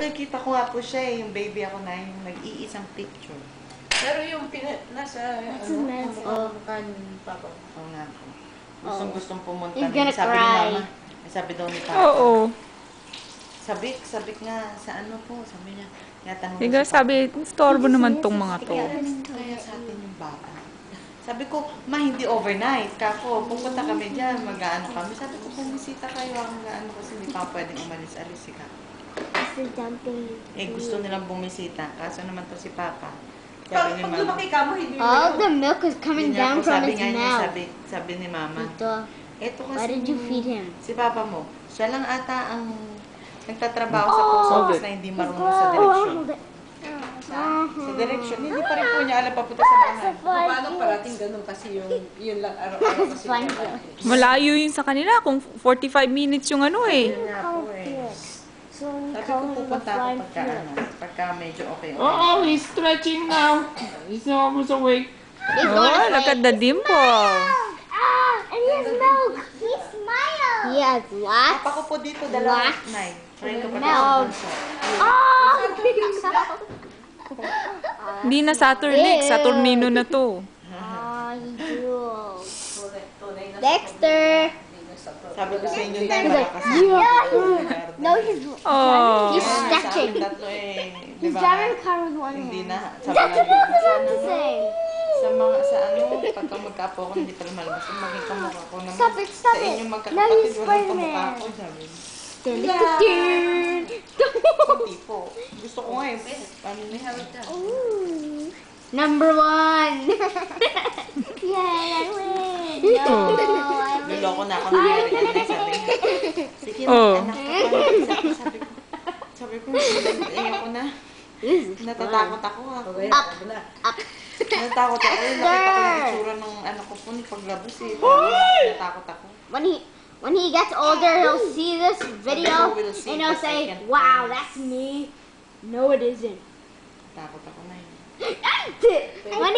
nakikita ko nga po siya eh, yung baby ako na yung nag-iisang picture. Pero yung nasa mukha ni Papa. Oo nga po. Gustong pumunta. He's gonna Sabi ni cry. Mama. Sabi daw ni Papa. Oo. Sabik nga sa ano po. Sabi niya. Tinatanong Diga, sabi, storbo naman tong mga to. Kaya sa atin yung bata. Sabi ko, ma, hindi overnight. Kako, pupunta kami dyan, mag-ano kami. Sabi ko, bumisita kayo hanggang ano kasi hindi pa pwedeng umalis-alis si Kako. Eh, gusto nilang bumisita. Kaso naman to si Papa. Sabi ni Pag Mama. lumaki ka mo, hindi mo All the milk is coming Hindi niya down po, from sabi his nga niya, mouth. sabi ni Mama. Ito. Eto kasi Why did you feed him? si Papa mo, siya lang ata ang nagtatrabaho sa post office na hindi marunong sa direksyon. Sa direksyon, hindi pa rin po niya alam papunta sa bahay. Paano parating ganun kasi yun lang araw-araw kasi. Malayo yun sa kanila kung 45 minutes yung ano eh. Yun nga po eh. Sabi ko pupunta ako pagka medyo okay. Oh, he's stretching now. He's almost awake. He's Oh, gonna look at the dimple. And he has milk. He smiles. He has what? Papa ko po dito, dalawa. What? Nay, try ko pa Milk. Oh! Hindi na Saturday, Saturnino na to. Oh, he drools. Dexter. Sabi ko sa inyo, Nay, He's like, malakas. no, he's Oh. He's stretching. Tatlo eh. He's Diba? driving a car with one Hindi hand. na. Sabi That's what lang, I was about to sana, say. sa mga, sa ano, pagka magkapo ako, hindi pala malabas. Maging kamukha ko naman. Stop it, stop sa it. inyong Now magkakapatid, he's walang kamukha Spider-Man. ko, sabi. Hindi po. Gusto ko nga eh. Paano na yan? Ooh. Number 1. Yay, I win. No, I win. Niloko na ako ng Mary Ann, eh, sabi niya. Sige, Oh. anak ko pa. Sabi ko, ayoko na. Natatakot ako ah. Natatakot ako. Nakita ko yung itsura ng anak ko po ni paglabas eh. Natatakot ako. When he gets older, he'll see this video Will see, and he'll but I say, can't "Wow, promise." that's me." No, it isn't. Takot ako na yun. When he